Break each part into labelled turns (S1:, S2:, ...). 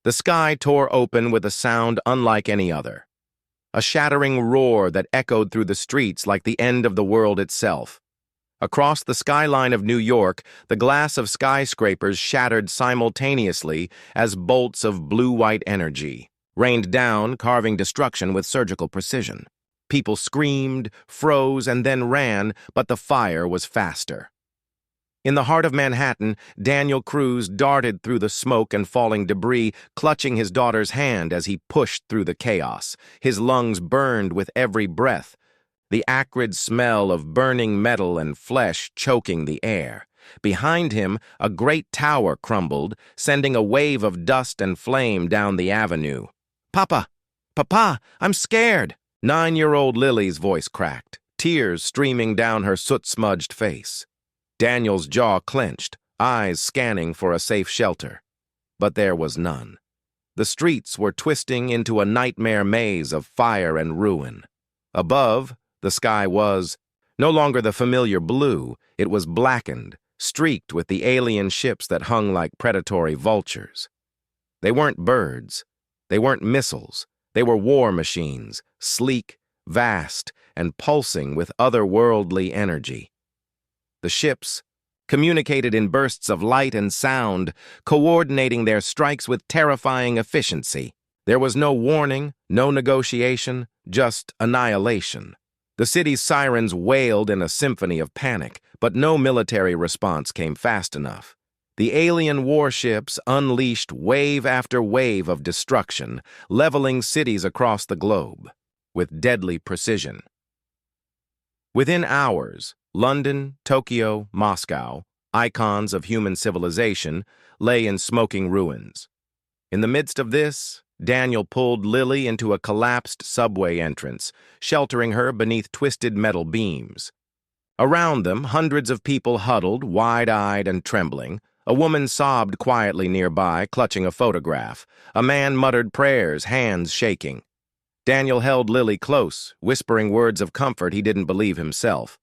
S1: The sky tore open with a sound unlike any other. A shattering roar that echoed through the streets like the end of the world itself. Across the skyline of New York, the glass of skyscrapers shattered simultaneously as bolts of blue-white energy rained down, carving destruction with surgical precision. People screamed, froze, and then ran, but the fire was faster. In the heart of Manhattan, Daniel Cruz darted through the smoke and falling debris, clutching his daughter's hand as he pushed through the chaos. His lungs burned with every breath, the acrid smell of burning metal and flesh choking the air. Behind him, a great tower crumbled, sending a wave of dust and flame down the avenue. "Papa! Papa! I'm scared!" 9-year-old Lily's voice cracked, tears streaming down her soot-smudged face. Daniel's jaw clenched, eyes scanning for a safe shelter. But there was none. The streets were twisting into a nightmare maze of fire and ruin. Above, the sky was no longer the familiar blue. It was blackened, streaked with the alien ships that hung like predatory vultures. They weren't birds. They weren't missiles. They were war machines, sleek, vast, and pulsing with otherworldly energy. The ships communicated in bursts of light and sound, coordinating their strikes with terrifying efficiency. There was no warning, no negotiation, just annihilation. The city's sirens wailed in a symphony of panic, but no military response came fast enough. The alien warships unleashed wave after wave of destruction, leveling cities across the globe with deadly precision. Within hours, London, Tokyo, Moscow, icons of human civilization, lay in smoking ruins. In the midst of this, Daniel pulled Lily into a collapsed subway entrance, sheltering her beneath twisted metal beams. Around them, hundreds of people huddled, wide-eyed and trembling. A woman sobbed quietly nearby, clutching a photograph. A man muttered prayers, hands shaking. Daniel held Lily close, whispering words of comfort he didn't believe himself.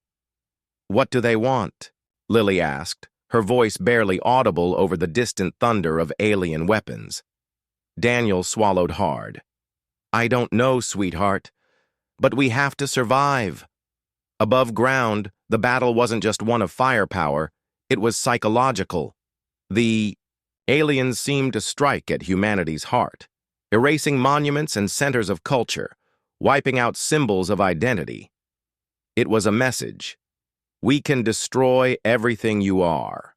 S1: "What do they want?" Lily asked, her voice barely audible over the distant thunder of alien weapons. Daniel swallowed hard. "I don't know, sweetheart, but we have to survive." Above ground, the battle wasn't just one of firepower, it was psychological. The aliens seemed to strike at humanity's heart, erasing monuments and centers of culture, wiping out symbols of identity. It was a message. We can destroy everything you are.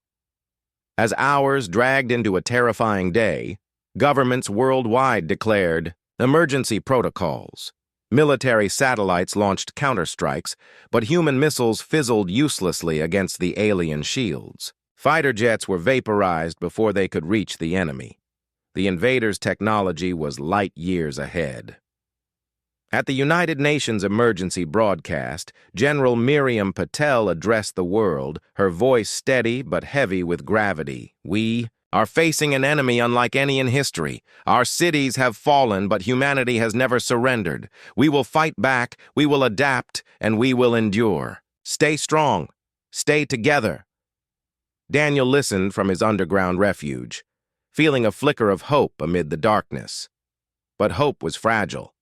S1: As hours dragged into a terrifying day, governments worldwide declared emergency protocols. Military satellites launched counterstrikes, but human missiles fizzled uselessly against the alien shields. Fighter jets were vaporized before they could reach the enemy. The invaders' technology was light years ahead. At the United Nations emergency broadcast, General Miriam Patel addressed the world, her voice steady but heavy with gravity. "We are facing an enemy unlike any in history. Our cities have fallen, but humanity has never surrendered. We will fight back, we will adapt, and we will endure. Stay strong. Stay together." Daniel listened from his underground refuge, feeling a flicker of hope amid the darkness. But hope was fragile.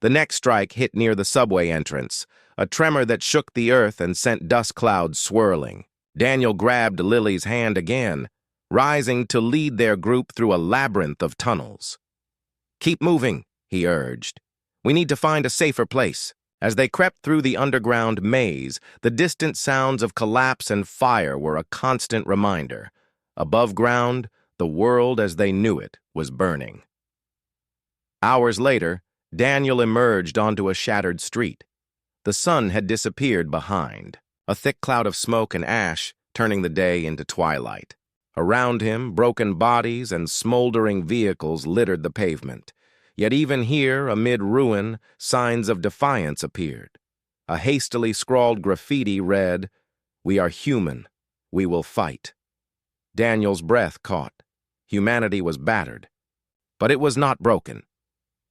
S1: The next strike hit near the subway entrance, a tremor that shook the earth and sent dust clouds swirling. Daniel grabbed Lily's hand again, rising to lead their group through a labyrinth of tunnels. "Keep moving," he urged. "We need to find a safer place." As they crept through the underground maze, the distant sounds of collapse and fire were a constant reminder. Above ground, the world as they knew it was burning. Hours later, Daniel emerged onto a shattered street. The sun had disappeared behind, a thick cloud of smoke and ash turning the day into twilight. Around him, broken bodies and smoldering vehicles littered the pavement. Yet even here, amid ruin, signs of defiance appeared. A hastily scrawled graffiti read, "We are human. We will fight." Daniel's breath caught. Humanity was battered. But it was not broken.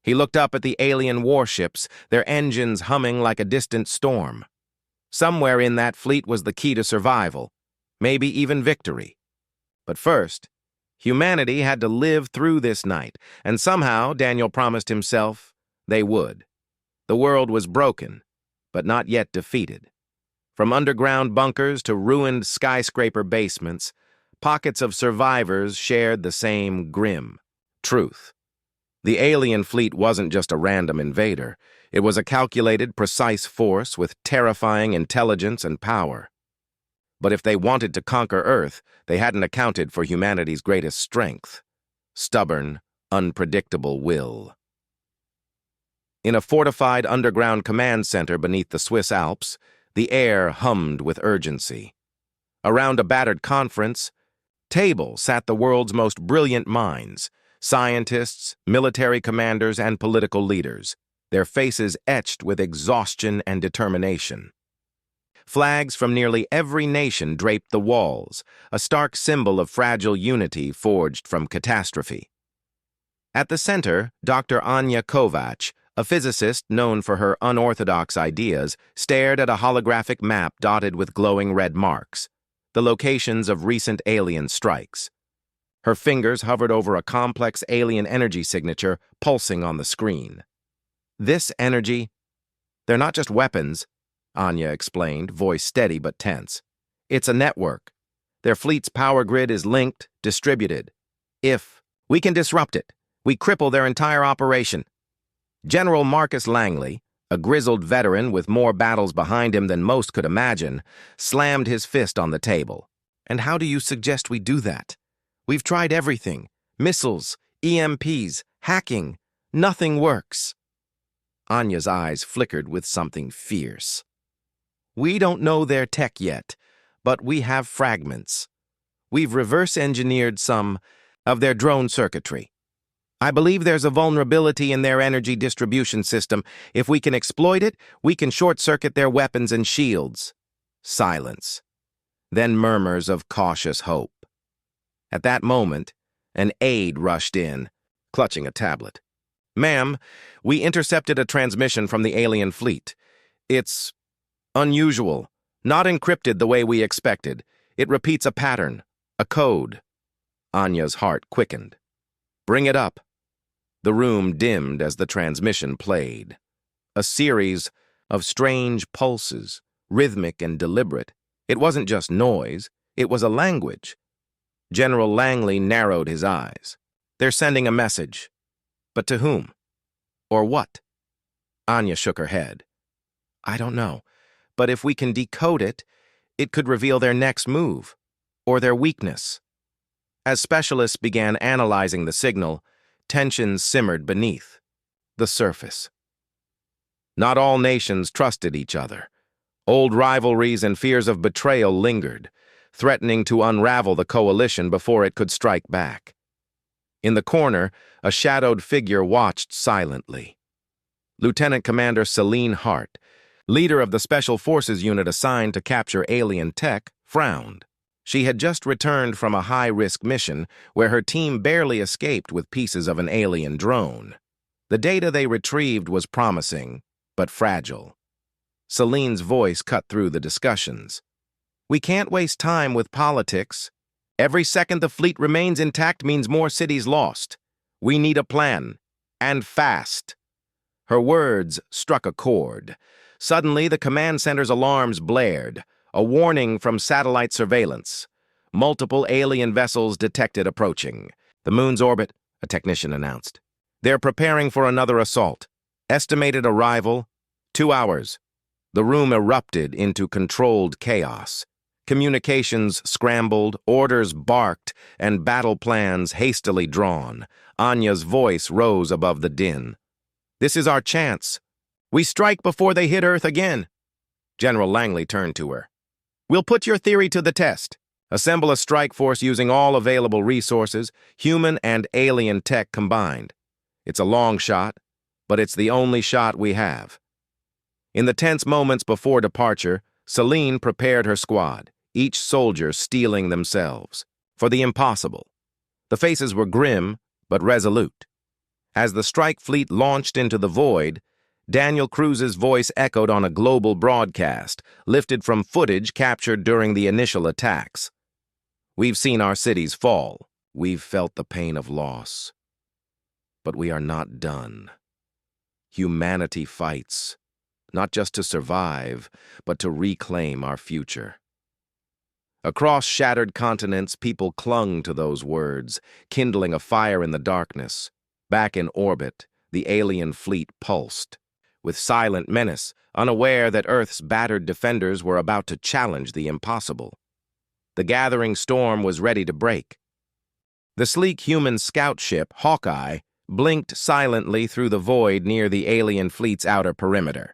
S1: He looked up at the alien warships, their engines humming like a distant storm. Somewhere in that fleet was the key to survival, maybe even victory. But first, Humanity had to live through this night, and somehow, Daniel promised himself, they would. The world was broken, but not yet defeated. From underground bunkers to ruined skyscraper basements, pockets of survivors shared the same grim truth. The alien fleet wasn't just a random invader. It was a calculated, precise force with terrifying intelligence and power. But if they wanted to conquer Earth, they hadn't accounted for humanity's greatest strength: stubborn, unpredictable will. In a fortified underground command center beneath the Swiss Alps, the air hummed with urgency. Around a battered conference table sat the world's most brilliant minds: scientists, military commanders, and political leaders, their faces etched with exhaustion and determination. Flags from nearly every nation draped the walls, a stark symbol of fragile unity forged from catastrophe. At the center, Dr. Anya Kovacs, a physicist known for her unorthodox ideas, stared at a holographic map dotted with glowing red marks, the locations of recent alien strikes. Her fingers hovered over a complex alien energy signature pulsing on the screen. This energy, they're not just weapons, Anya explained, voice steady but tense. It's a network. Their fleet's power grid is linked, distributed. If we can disrupt it, we cripple their entire operation. General Marcus Langley, a grizzled veteran with more battles behind him than most could imagine, slammed his fist on the table. And how do you suggest we do that? We've tried everything. Missiles, EMPs, hacking. Nothing works. Anya's eyes flickered with something fierce. We don't know their tech yet, but we have fragments. We've reverse-engineered some of their drone circuitry. I believe there's a vulnerability in their energy distribution system. If we can exploit it, we can short-circuit their weapons and shields. Silence. Then murmurs of cautious hope. At that moment, an aide rushed in, clutching a tablet. Ma'am, we intercepted a transmission from the alien fleet. It's unusual, not encrypted the way we expected. It repeats a pattern, a code. Anya's heart quickened. Bring it up. The room dimmed as the transmission played. A series of strange pulses, rhythmic and deliberate. It wasn't just noise, it was a language. General Langley narrowed his eyes. They're sending a message. But to whom? Or what? Anya shook her head. I don't know, but if we can decode it, it could reveal their next move, or their weakness. As specialists began analyzing the signal, tensions simmered beneath the surface. Not all nations trusted each other. Old rivalries and fears of betrayal lingered, threatening to unravel the coalition before it could strike back. In the corner, a shadowed figure watched silently. Lieutenant Commander Celine Hart, leader of the Special Forces unit assigned to capture alien tech, frowned. She had just returned from a high-risk mission where her team barely escaped with pieces of an alien drone. The data they retrieved was promising, but fragile. Celine's voice cut through the discussions. We can't waste time with politics. Every second the fleet remains intact means more cities lost. We need a plan. And fast. Her words struck a chord. Suddenly, the command center's alarms blared, a warning from satellite surveillance. Multiple alien vessels detected approaching. The moon's orbit, a technician announced. They're preparing for another assault. Estimated arrival, 2 hours. The room erupted into controlled chaos. Communications scrambled, orders barked, and battle plans hastily drawn. Anya's voice rose above the din. This is our chance. We strike before they hit Earth again. General Langley turned to her. We'll put your theory to the test. Assemble a strike force using all available resources, human and alien tech combined. It's a long shot, but it's the only shot we have. In the tense moments before departure, Celine prepared her squad, each soldier steeling themselves for the impossible. The faces were grim, but resolute. As the strike fleet launched into the void, Daniel Cruz's voice echoed on a global broadcast, lifted from footage captured during the initial attacks. We've seen our cities fall. We've felt the pain of loss, but we are not done. Humanity fights, not just to survive, but to reclaim our future. Across shattered continents, people clung to those words, kindling a fire in the darkness. Back in orbit, the alien fleet pulsed, with silent menace, unaware that Earth's battered defenders were about to challenge the impossible. The gathering storm was ready to break. The sleek human scout ship, Hawkeye, blinked silently through the void near the alien fleet's outer perimeter.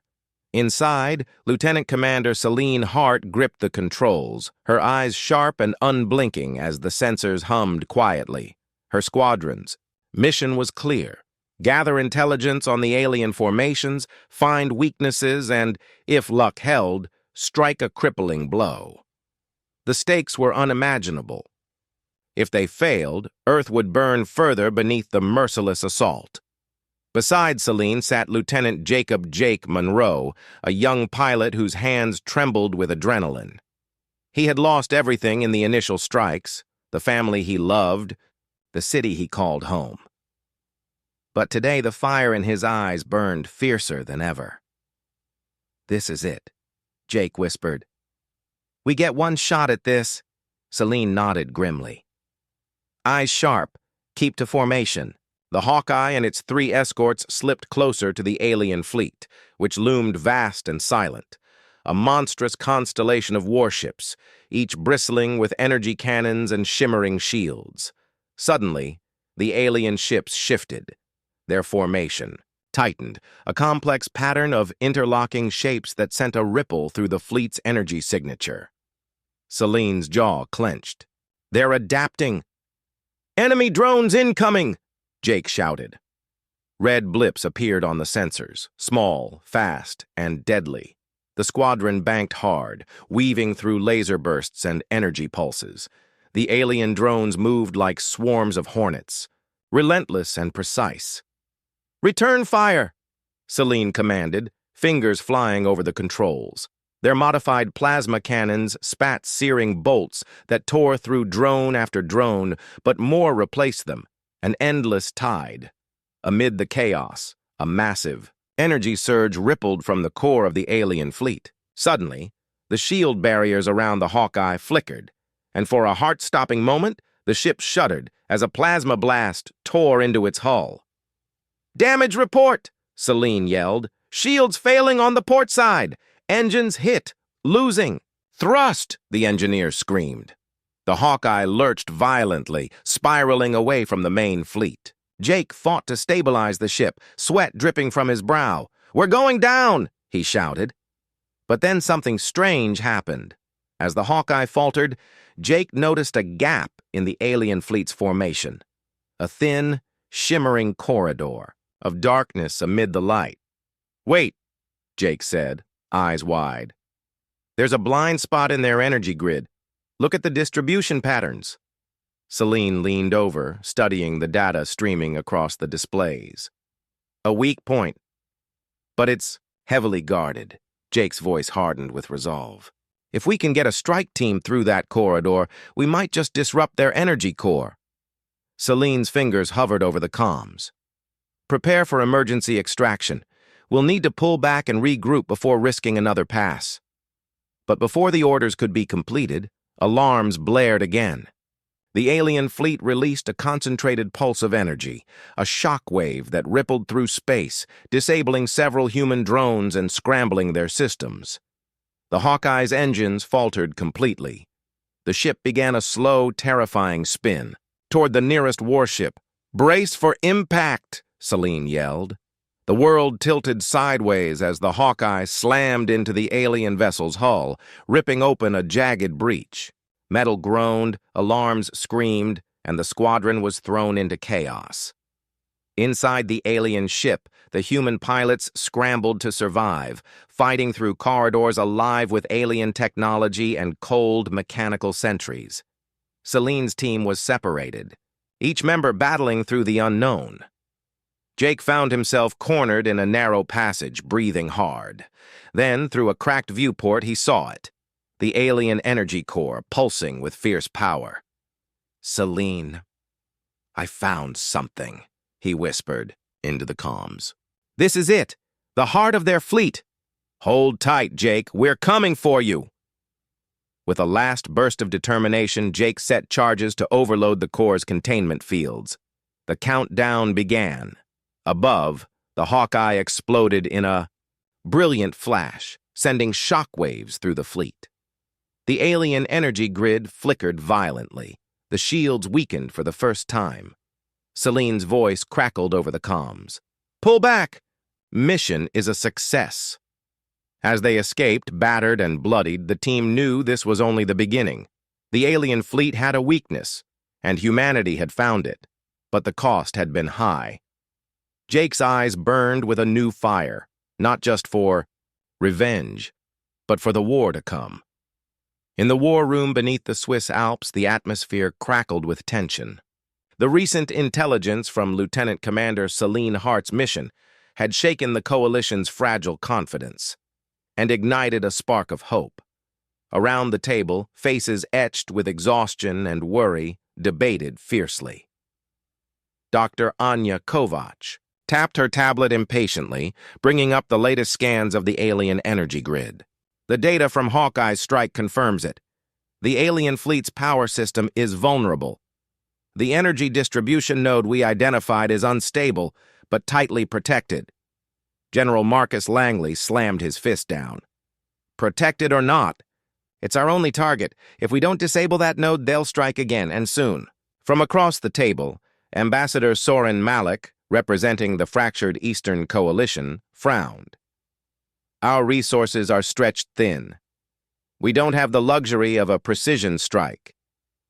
S1: Inside, Lieutenant Commander Celine Hart gripped the controls, her eyes sharp and unblinking as the sensors hummed quietly. Her squadron's mission was clear: gather intelligence on the alien formations, find weaknesses, and, if luck held, strike a crippling blow. The stakes were unimaginable. If they failed, Earth would burn further beneath the merciless assault. Beside Celine sat Lieutenant Jacob "Jake" Monroe, a young pilot whose hands trembled with adrenaline. He had lost everything in the initial strikes: the family he loved, the city he called home. But today the fire in his eyes burned fiercer than ever. "This is it," Jake whispered. "We get one shot at this." Celine nodded grimly. Eyes sharp, keep to formation. The Hawkeye and its 3 escorts slipped closer to the alien fleet, which loomed vast and silent, a monstrous constellation of warships, each bristling with energy cannons and shimmering shields. Suddenly, the alien ships shifted. Their formation tightened, a complex pattern of interlocking shapes that sent a ripple through the fleet's energy signature. Celine's jaw clenched. "They're adapting." "Enemy drones incoming!" Jake shouted. Red blips appeared on the sensors, small, fast, and deadly. The squadron banked hard, weaving through laser bursts and energy pulses. The alien drones moved like swarms of hornets, relentless and precise. "Return fire!" Celine commanded, fingers flying over the controls. Their modified plasma cannons spat searing bolts that tore through drone after drone, but more replaced them, an endless tide. Amid the chaos, a massive energy surge rippled from the core of the alien fleet. Suddenly, the shield barriers around the Hawkeye flickered, and for a heart-stopping moment, the ship shuddered as a plasma blast tore into its hull. "Damage report!" Celine yelled. "Shields failing on the port side! Engines hit! Losing! Thrust!" the engineer screamed. The Hawkeye lurched violently, spiraling away from the main fleet. Jake fought to stabilize the ship, sweat dripping from his brow. "We're going down!" he shouted. But then something strange happened. As the Hawkeye faltered, Jake noticed a gap in the alien fleet's formation. A thin, shimmering corridor of darkness amid the light. "Wait," Jake said, eyes wide. "There's a blind spot in their energy grid. Look at the distribution patterns." Celine leaned over, studying the data streaming across the displays. "A weak point. But it's heavily guarded." Jake's voice hardened with resolve. "If we can get a strike team through that corridor, we might just disrupt their energy core." Celine's fingers hovered over the comms. "Prepare for emergency extraction. We'll need to pull back and regroup before risking another pass." But before the orders could be completed, alarms blared again. The alien fleet released a concentrated pulse of energy, a shock wave that rippled through space, disabling several human drones and scrambling their systems. The Hawkeye's engines faltered completely. The ship began a slow, terrifying spin toward the nearest warship. "Brace for impact!" Celine yelled. The world tilted sideways as the Hawkeye slammed into the alien vessel's hull, ripping open a jagged breach. Metal groaned, alarms screamed, and the squadron was thrown into chaos. Inside the alien ship, the human pilots scrambled to survive, fighting through corridors alive with alien technology and cold mechanical sentries. Celine's team was separated, each member battling through the unknown. Jake found himself cornered in a narrow passage, breathing hard. Then, through a cracked viewport, he saw it. The alien energy core pulsing with fierce power. "Celine," I found something, he whispered into the comms. This is it, the heart of their fleet. Hold tight, Jake, we're coming for you. With a last burst of determination, Jake set charges to overload the Corps' containment fields. The countdown began. Above, the Hawkeye exploded in a brilliant flash, sending shockwaves through the fleet. The alien energy grid flickered violently. The shields weakened for the first time. Celine's voice crackled over the comms. Pull back! Mission is a success. As they escaped, battered and bloodied, the team knew this was only the beginning. The alien fleet had a weakness, and humanity had found it, but the cost had been high. Jake's eyes burned with a new fire, not just for revenge, but for the war to come. In the war room beneath the Swiss Alps, the atmosphere crackled with tension. The recent intelligence from Lieutenant Commander Celine Hart's mission had shaken the Coalition's fragile confidence and ignited a spark of hope. Around the table, faces etched with exhaustion and worry debated fiercely. Dr. Anya Kovac tapped her tablet impatiently, bringing up the latest scans of the alien energy grid. The data from Hawkeye's strike confirms it. The alien fleet's power system is vulnerable. The energy distribution node we identified is unstable, but tightly protected. General Marcus Langley slammed his fist down. Protected or not, it's our only target. If we don't disable that node, they'll strike again, and soon. From across the table, Ambassador Soren Malik, representing the fractured Eastern Coalition, frowned. Our resources are stretched thin. We don't have the luxury of a precision strike.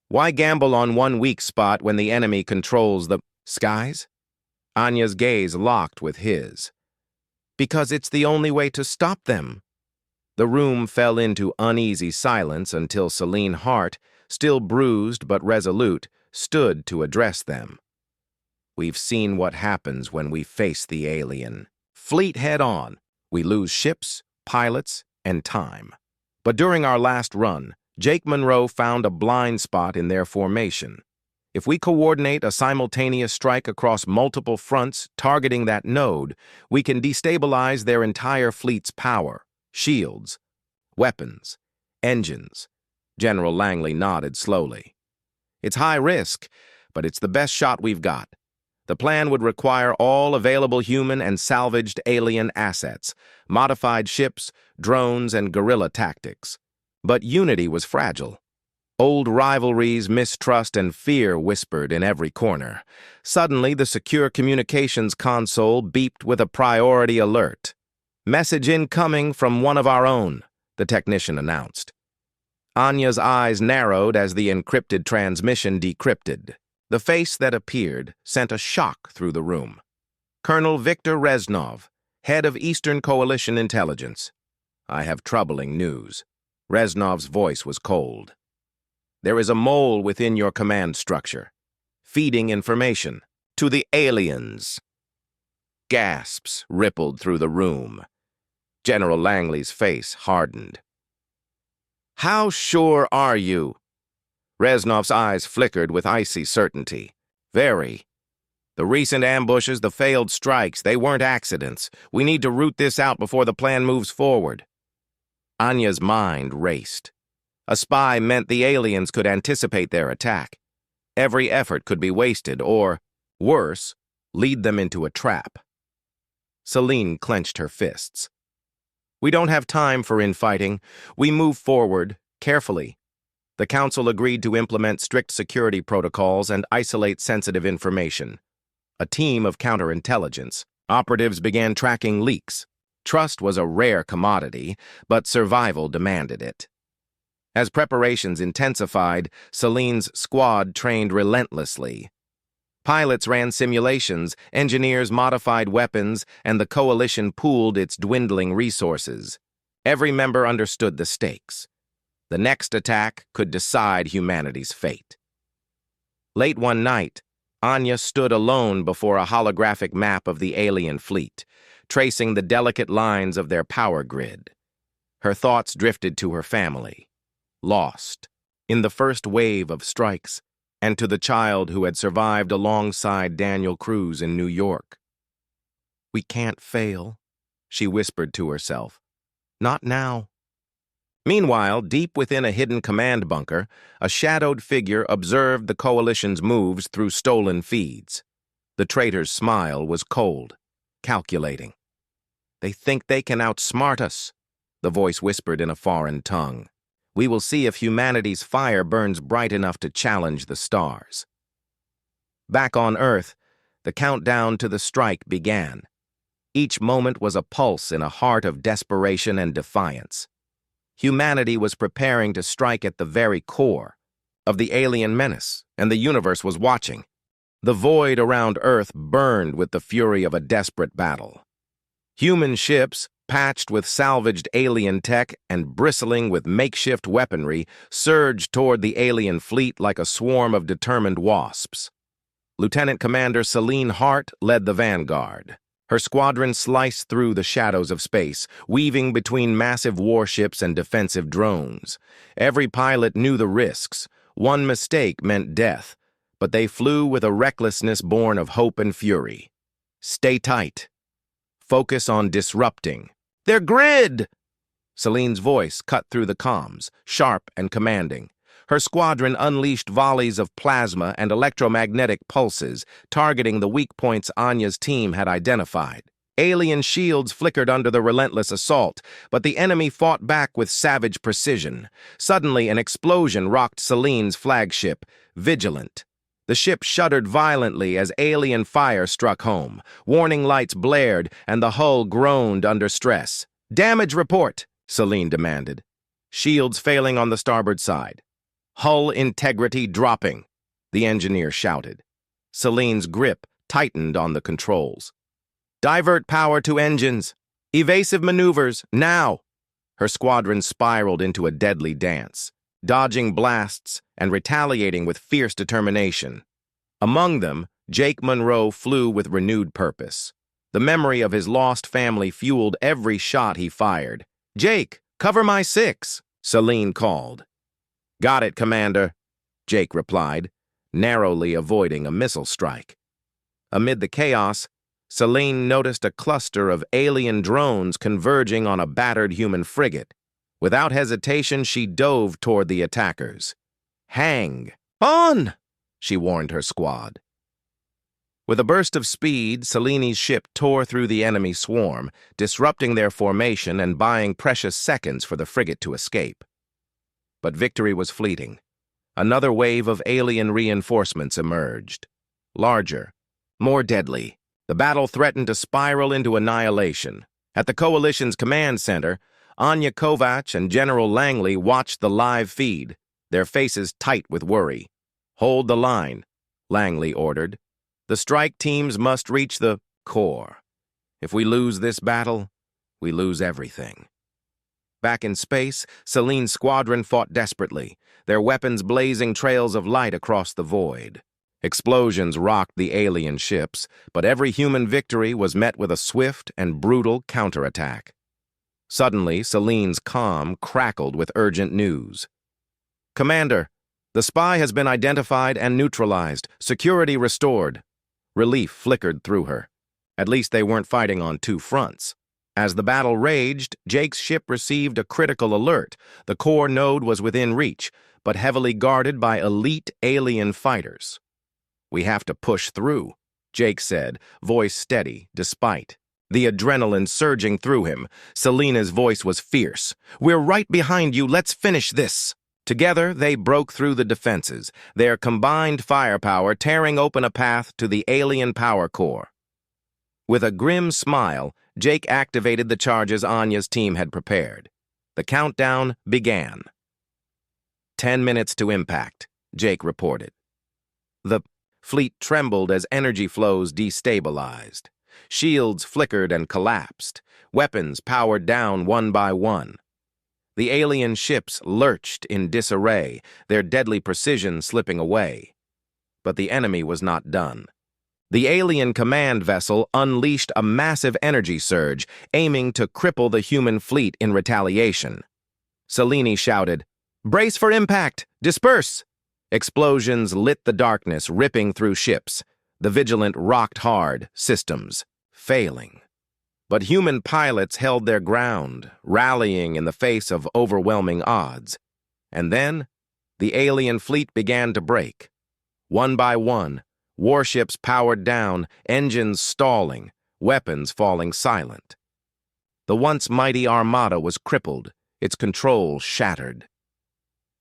S1: Why gamble on one weak spot when the enemy controls the skies? Anya's gaze locked with his. Because it's the only way to stop them. The room fell into uneasy silence until Celine Hart, still bruised but resolute, stood to address them. We've seen what happens when we face the alien. Fleet head-on. We lose ships, pilots, and time. But during our last run, Jake Monroe found a blind spot in their formation. If we coordinate a simultaneous strike across multiple fronts targeting that node, we can destabilize their entire fleet's power, shields, weapons, engines. General Langley nodded slowly. It's high risk, but it's the best shot we've got. The plan would require all available human and salvaged alien assets, modified ships, drones, and guerrilla tactics. But unity was fragile. Old rivalries, mistrust, and fear whispered in every corner. Suddenly, the secure communications console beeped with a priority alert. Message incoming from one of our own, the technician announced. Anya's eyes narrowed as the encrypted transmission decrypted. The face that appeared sent a shock through the room. Colonel Viktor Reznov, head of Eastern Coalition Intelligence. I have troubling news. Reznov's voice was cold. There is a mole within your command structure, feeding information to the aliens. Gasps rippled through the room. General Langley's face hardened. How sure are you? Reznov's eyes flickered with icy certainty. Very. The recent ambushes, the failed strikes, they weren't accidents. We need to root this out before the plan moves forward. Anya's mind raced. A spy meant the aliens could anticipate their attack. Every effort could be wasted or, worse, lead them into a trap. Celine clenched her fists. We don't have time for infighting. We move forward, carefully. The Council agreed to implement strict security protocols and isolate sensitive information. A team of counterintelligence operatives began tracking leaks. Trust was a rare commodity, but survival demanded it. As preparations intensified, Celine's squad trained relentlessly. Pilots ran simulations, engineers modified weapons, and the Coalition pooled its dwindling resources. Every member understood the stakes. The next attack could decide humanity's fate. Late one night, Anya stood alone before a holographic map of the alien fleet, tracing the delicate lines of their power grid. Her thoughts drifted to her family. Lost in the first wave of strikes, and to the child who had survived alongside Daniel Cruz in New York. "We can't fail," she whispered to herself. "Not now." Meanwhile, deep within a hidden command bunker, a shadowed figure observed the Coalition's moves through stolen feeds. The traitor's smile was cold, calculating. "They think they can outsmart us," the voice whispered in a foreign tongue. "We will see if humanity's fire burns bright enough to challenge the stars." Back on Earth, the countdown to the strike began. Each moment was a pulse in a heart of desperation and defiance. Humanity was preparing to strike at the very core of the alien menace, and the universe was watching. The void around Earth burned with the fury of a desperate battle. Human ships, patched with salvaged alien tech and bristling with makeshift weaponry, surged toward the alien fleet like a swarm of determined wasps. Lieutenant Commander Celine Hart led the vanguard. Her squadron sliced through the shadows of space, weaving between massive warships and defensive drones. Every pilot knew the risks. One mistake meant death, but they flew with a recklessness born of hope and fury. "Stay tight. Focus on disrupting." "Their grid!" Celine's voice cut through the comms, sharp and commanding. Her squadron unleashed volleys of plasma and electromagnetic pulses, targeting the weak points Anya's team had identified. Alien shields flickered under the relentless assault, but the enemy fought back with savage precision. Suddenly, an explosion rocked Celine's flagship, Vigilant. The ship shuddered violently as alien fire struck home. Warning lights blared, and the hull groaned under stress. "Damage report," Celine demanded. "Shields failing on the starboard side." "Hull integrity dropping," the engineer shouted. Celine's grip tightened on the controls. "Divert power to engines. Evasive maneuvers, now." Her squadron spiraled into a deadly dance, dodging blasts and retaliating with fierce determination. Among them, Jake Monroe flew with renewed purpose. The memory of his lost family fueled every shot he fired. "Jake, cover my 6, Celine called. "Got it, Commander," Jake replied, narrowly avoiding a missile strike. Amid the chaos, Celine noticed a cluster of alien drones converging on a battered human frigate. Without hesitation, she dove toward the attackers. "Hang on!" she warned her squad. With a burst of speed, Celine's ship tore through the enemy swarm, disrupting their formation and buying precious seconds for the frigate to escape. But victory was fleeting. Another wave of alien reinforcements emerged. Larger, more deadly. The battle threatened to spiral into annihilation. At the Coalition's command center, Anya Kovac and General Langley watched the live feed, their faces tight with worry. "Hold the line," Langley ordered. "The strike teams must reach the core. If we lose this battle, we lose everything." Back in space, Celine's squadron fought desperately, their weapons blazing trails of light across the void. Explosions rocked the alien ships, but every human victory was met with a swift and brutal counterattack. Suddenly, Celine's comm crackled with urgent news. "Commander, the spy has been identified and neutralized. Security restored." Relief flickered through her. At least they weren't fighting on two fronts. As the battle raged, Jake's ship received a critical alert. The core node was within reach, but heavily guarded by elite alien fighters. "We have to push through," Jake said, voice steady, despite the adrenaline surging through him. Selena's voice was fierce. "We're right behind you. Let's finish this." Together, they broke through the defenses, their combined firepower tearing open a path to the alien power core. With a grim smile, Jake activated the charges Anya's team had prepared. The countdown began. 10 minutes to impact, Jake reported. The fleet trembled as energy flows destabilized. Shields flickered and collapsed. Weapons powered down one by one. The alien ships lurched in disarray, their deadly precision slipping away. But the enemy was not done. The alien command vessel unleashed a massive energy surge, aiming to cripple the human fleet in retaliation. Selene shouted, "Brace for impact! Disperse!" Explosions lit the darkness, ripping through ships. The Vigilant rocked hard, systems failing. But human pilots held their ground, rallying in the face of overwhelming odds. And then, the alien fleet began to break. One by one, warships powered down, engines stalling, weapons falling silent. The once mighty armada was crippled, its control shattered.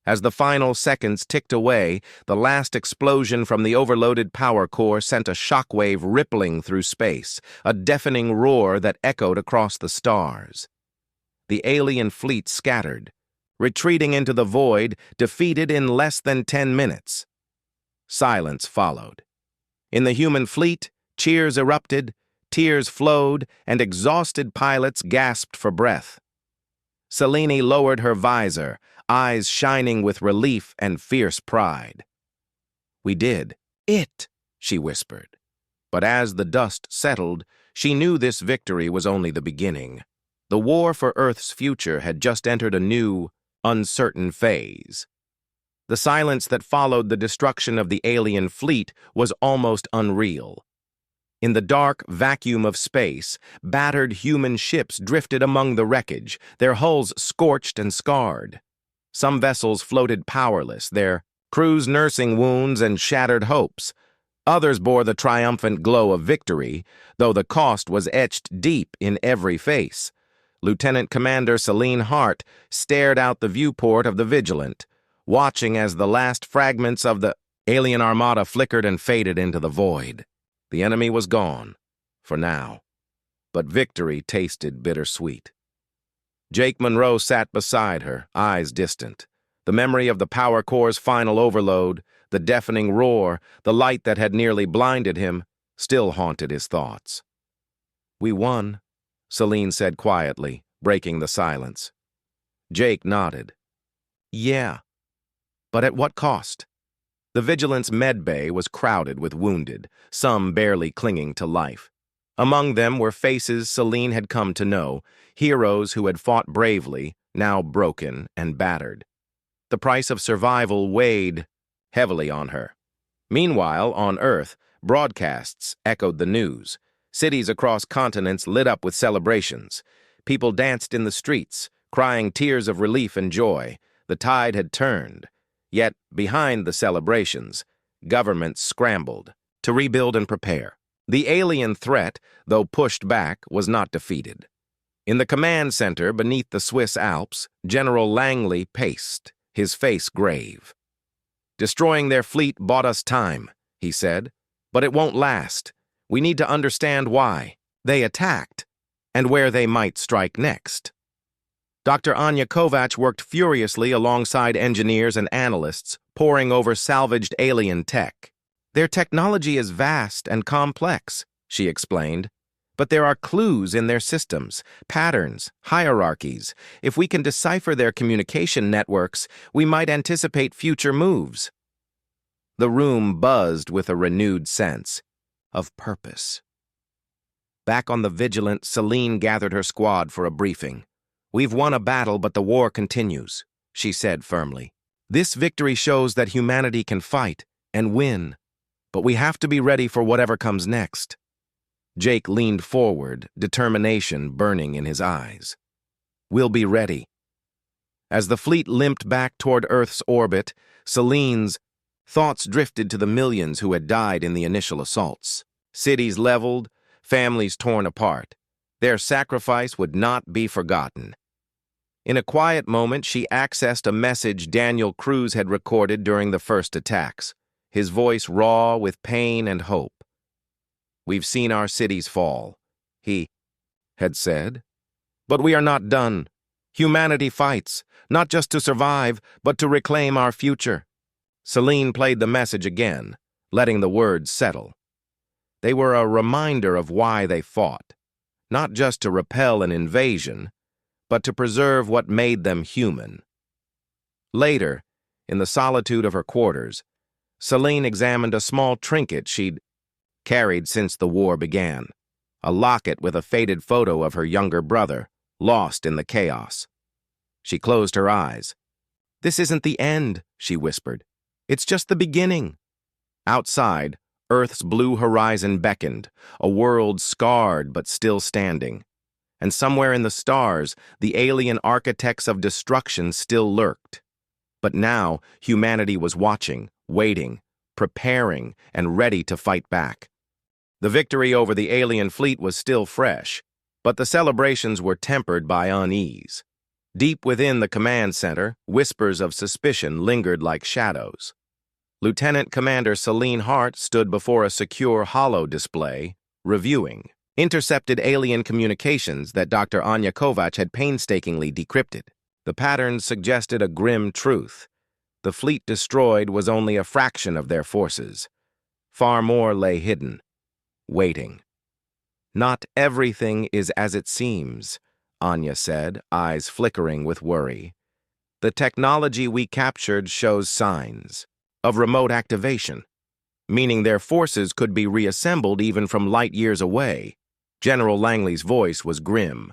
S1: As the final seconds ticked away, the last explosion from the overloaded power core sent a shockwave rippling through space, a deafening roar that echoed across the stars. The alien fleet scattered, retreating into the void, defeated in less than 10 minutes. Silence followed. In the human fleet, cheers erupted, tears flowed, and exhausted pilots gasped for breath. Selene lowered her visor, eyes shining with relief and fierce pride. "We did it," she whispered. But as the dust settled, she knew this victory was only the beginning. The war for Earth's future had just entered a new, uncertain phase. The silence that followed the destruction of the alien fleet was almost unreal. In the dark vacuum of space, battered human ships drifted among the wreckage, their hulls scorched and scarred. Some vessels floated powerless, their crews nursing wounds and shattered hopes. Others bore the triumphant glow of victory, though the cost was etched deep in every face. Lieutenant Commander Selene Hart stared out the viewport of the Vigilant, watching as the last fragments of the alien armada flickered and faded into the void. The enemy was gone, for now, but victory tasted bittersweet. Jake Monroe sat beside her, eyes distant. The memory of the power core's final overload, the deafening roar, the light that had nearly blinded him, still haunted his thoughts. "We won," Selene said quietly, breaking the silence. Jake nodded. "Yeah, but at what cost?" The Vigilant's med bay was crowded with wounded, some barely clinging to life. Among them were faces Selene had come to know, heroes who had fought bravely, now broken and battered. The price of survival weighed heavily on her. Meanwhile, on Earth, broadcasts echoed the news. Cities across continents lit up with celebrations. People danced in the streets, crying tears of relief and joy. The tide had turned. Yet, behind the celebrations, governments scrambled to rebuild and prepare. The alien threat, though pushed back, was not defeated. In the command center beneath the Swiss Alps, General Langley paced, his face grave. "Destroying their fleet bought us time," he said, "but it won't last. We need to understand why they attacked and where they might strike next." Dr. Anya Kovacs worked furiously alongside engineers and analysts, poring over salvaged alien tech. "Their technology is vast and complex," she explained, "but there are clues in their systems, patterns, hierarchies. If we can decipher their communication networks, we might anticipate future moves." The room buzzed with a renewed sense of purpose. Back on the Vigilant, Selene gathered her squad for a briefing. "We've won a battle, but the war continues," she said firmly. "This victory shows that humanity can fight and win, but we have to be ready for whatever comes next." Jake leaned forward, determination burning in his eyes. "We'll be ready." As the fleet limped back toward Earth's orbit, Selene's thoughts drifted to the millions who had died in the initial assaults. Cities leveled, families torn apart. Their sacrifice would not be forgotten. In a quiet moment, she accessed a message Daniel Cruz had recorded during the first attacks, his voice raw with pain and hope. "We've seen our cities fall," he had said. "But we are not done. Humanity fights, not just to survive, but to reclaim our future." Selene played the message again, letting the words settle. They were a reminder of why they fought, not just to repel an invasion, but to preserve what made them human. Later, in the solitude of her quarters, Selene examined a small trinket she'd carried since the war began, a locket with a faded photo of her younger brother, lost in the chaos. She closed her eyes. "This isn't the end," she whispered. It's just the beginning. Outside, Earth's blue horizon beckoned, a world scarred but still standing. And somewhere in the stars, the alien architects of destruction still lurked. But now, humanity was watching, waiting, preparing, and ready to fight back. The victory over the alien fleet was still fresh, but the celebrations were tempered by unease. Deep within the command center, whispers of suspicion lingered like shadows. Lieutenant Commander Celine Hart stood before a secure holo display, reviewing intercepted alien communications that Dr. Anya Kovac had painstakingly decrypted. The patterns suggested a grim truth. The fleet destroyed was only a fraction of their forces. Far more lay hidden, waiting. Not everything is as it seems, Anya said, eyes flickering with worry. The technology we captured shows signs of remote activation, meaning their forces could be reassembled even from light years away. General Langley's voice was grim.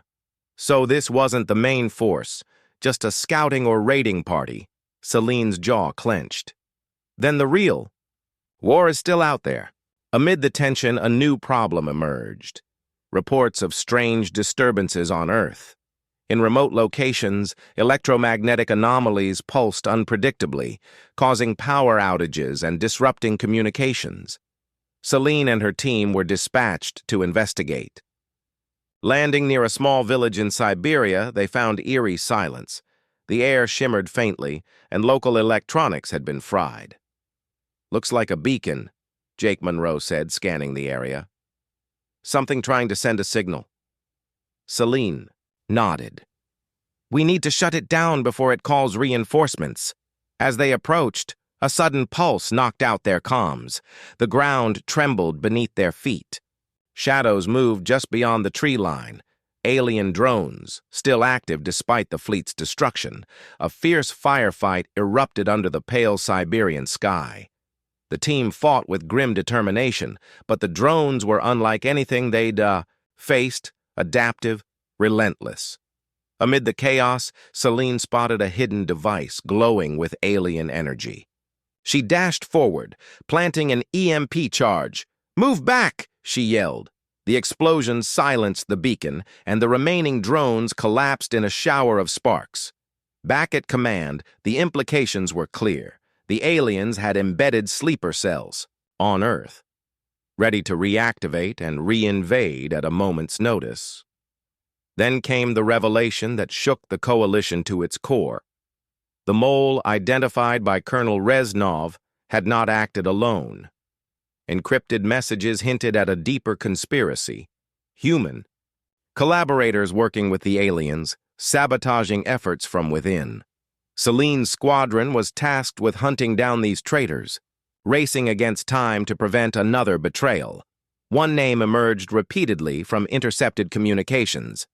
S1: So this wasn't the main force, just a scouting or raiding party. Celine's jaw clenched. Then the real war is still out there. Amid the tension, a new problem emerged. Reports of strange disturbances on Earth. In remote locations, electromagnetic anomalies pulsed unpredictably, causing power outages and disrupting communications. Celine and her team were dispatched to investigate. Landing near a small village in Siberia, they found eerie silence. The air shimmered faintly, and local electronics had been fried. "Looks like a beacon," Jake Monroe said, scanning the area. "Something trying to send a signal." Celine nodded. "We need to shut it down before it calls reinforcements." As they approached, a sudden pulse knocked out their comms. The ground trembled beneath their feet. Shadows moved just beyond the tree line. Alien drones, still active despite the fleet's destruction. A fierce firefight erupted under the pale Siberian sky. The team fought with grim determination, but the drones were unlike anything they'd faced, adaptive, relentless. Amid the chaos, Celine spotted a hidden device glowing with alien energy. She dashed forward, planting an EMP charge. "Move back!" she yelled. The explosion silenced the beacon, and the remaining drones collapsed in a shower of sparks. Back at command, the implications were clear. The aliens had embedded sleeper cells on Earth, ready to reactivate and reinvade at a moment's notice. Then came the revelation that shook the coalition to its core. The mole identified by Colonel Reznov had not acted alone. Encrypted messages hinted at a deeper conspiracy. Human. Collaborators working with the aliens, sabotaging efforts from within. Celine's squadron was tasked with hunting down these traitors, racing against time to prevent another betrayal. One name emerged repeatedly from intercepted communications.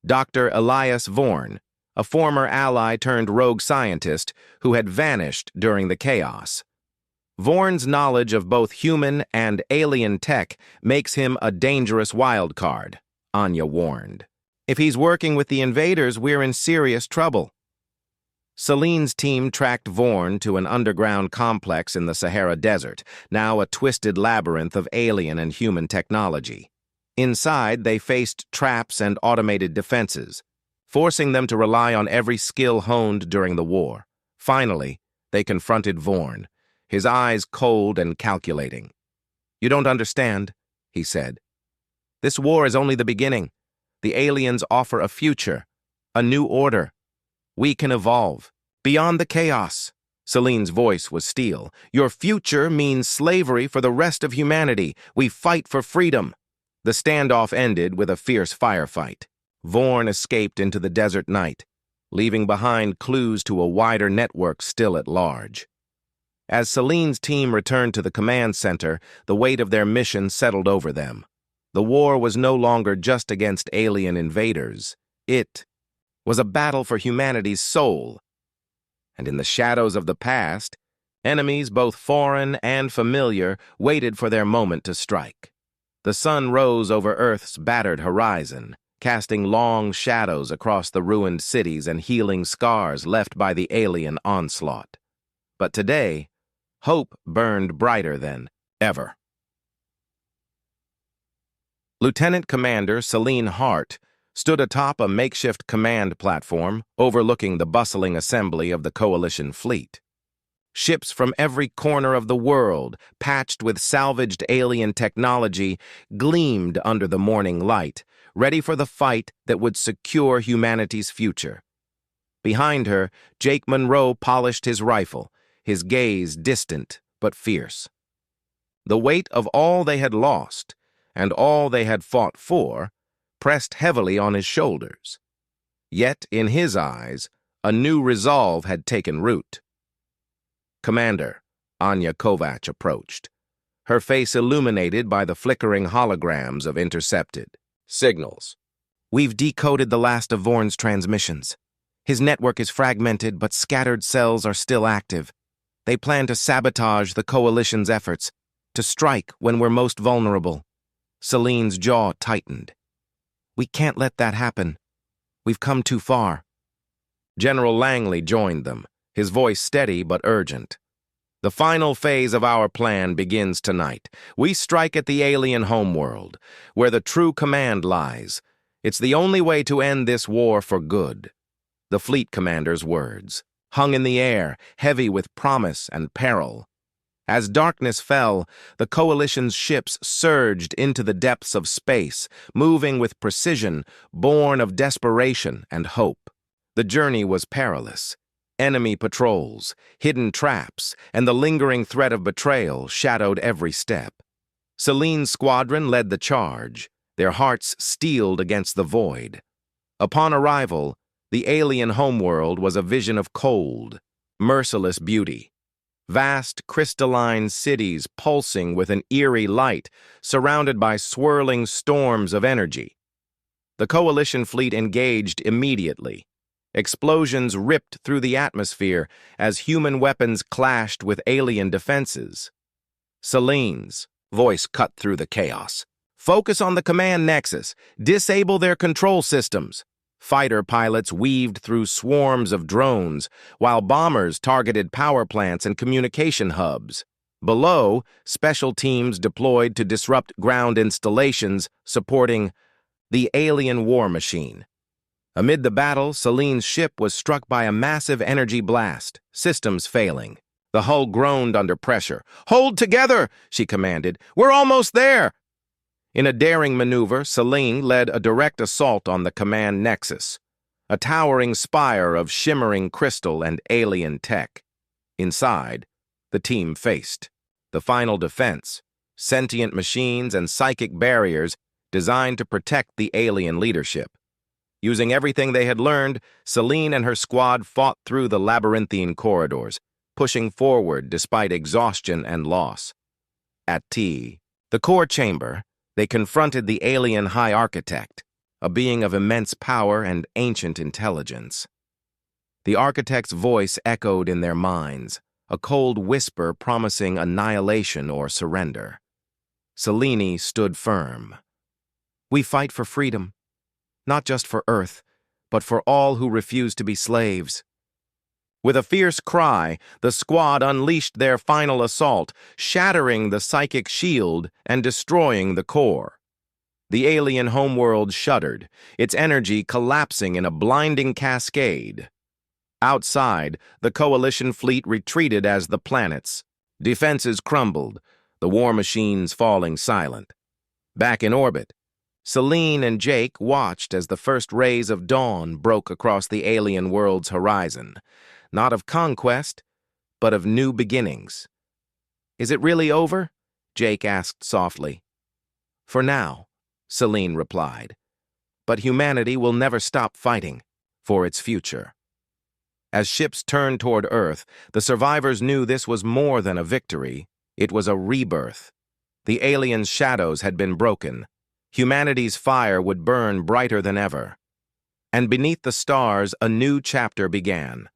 S1: Dr. Elias Vorn, a former ally turned rogue scientist who had vanished during the chaos. Vorn's knowledge of both human and alien tech makes him a dangerous wild card, Anya warned. If he's working with the invaders, we're in serious trouble. Celine's team tracked Vorn to an underground complex in the Sahara Desert, now a twisted labyrinth of alien and human technology. Inside, they faced traps and automated defenses, forcing them to rely on every skill honed during the war. Finally, they confronted Vorn, his eyes cold and calculating. "You don't understand," he said. "This war is only the beginning. The aliens offer a future, a new order. We can evolve beyond the chaos." Celine's voice was steel. "Your future means slavery for the rest of humanity. We fight for freedom." The standoff ended with a fierce firefight. Vorn escaped into the desert night, leaving behind clues to a wider network still at large. As Celine's team returned to the command center, the weight of their mission settled over them. The war was no longer just against alien invaders. It was a battle for humanity's soul. And in the shadows of the past, enemies both foreign and familiar waited for their moment to strike. The sun rose over Earth's battered horizon, casting long shadows across the ruined cities and healing scars left by the alien onslaught. But today, Hope burned brighter than ever. Lieutenant Commander Celine Hart stood atop a makeshift command platform overlooking the bustling assembly of the Coalition fleet. Ships from every corner of the world, patched with salvaged alien technology, gleamed under the morning light, ready for the fight that would secure humanity's future. Behind her, Jake Monroe polished his rifle, his gaze distant but fierce. The weight of all they had lost, and all they had fought for, pressed heavily on his shoulders. Yet, in his eyes, a new resolve had taken root. "Commander," Anya Kovac approached, her face illuminated by the flickering holograms of intercepted signals. "We've decoded the last of Vorn's transmissions. His network is fragmented, but scattered cells are still active. They plan to sabotage the Coalition's efforts, to strike when we're most vulnerable." Celine's jaw tightened. "We can't let that happen. We've come too far." General Langley joined them, his voice steady but urgent. "The final phase of our plan begins tonight. We strike at the alien homeworld, where the true command lies. It's the only way to end this war for good." The fleet commander's words hung in the air, heavy with promise and peril. As darkness fell, the Coalition's ships surged into the depths of space, moving with precision, born of desperation and hope. The journey was perilous. Enemy patrols, hidden traps, and the lingering threat of betrayal shadowed every step. Celine's squadron led the charge, their hearts steeled against the void. Upon arrival, the alien homeworld was a vision of cold, merciless beauty. Vast, crystalline cities pulsing with an eerie light, surrounded by swirling storms of energy. The Coalition fleet engaged immediately. Explosions ripped through the atmosphere as human weapons clashed with alien defenses. Celine's voice cut through the chaos. "Focus on the command nexus. Disable their control systems." Fighter pilots weaved through swarms of drones, while bombers targeted power plants and communication hubs. Below, special teams deployed to disrupt ground installations supporting the alien war machine. Amid the battle, Celine's ship was struck by a massive energy blast, systems failing. The hull groaned under pressure. "Hold together," she commanded. "We're almost there." In a daring maneuver, Celine led a direct assault on the command nexus, a towering spire of shimmering crystal and alien tech. Inside, the team faced the final defense, sentient machines and psychic barriers designed to protect the alien leadership. Using everything they had learned, Celine and her squad fought through the labyrinthine corridors, pushing forward despite exhaustion and loss. At the core chamber, they confronted the alien High Architect, a being of immense power and ancient intelligence. The Architect's voice echoed in their minds, a cold whisper promising annihilation or surrender. Celine stood firm. "We fight for freedom, not just for Earth, but for all who refuse to be slaves." With a fierce cry, the squad unleashed their final assault, shattering the psychic shield and destroying the core. The alien homeworld shuddered, its energy collapsing in a blinding cascade. Outside, the Coalition fleet retreated as the planets. Defenses crumbled, the war machines falling silent. Back in orbit, Celine and Jake watched as the first rays of dawn broke across the alien world's horizon. Not of conquest, but of new beginnings. "Is it really over?" Jake asked softly. "For now," Celine replied. "But humanity will never stop fighting for its future." As ships turned toward Earth, the survivors knew this was more than a victory. It was a rebirth. The aliens' shadows had been broken. Humanity's fire would burn brighter than ever. And beneath the stars, a new chapter began.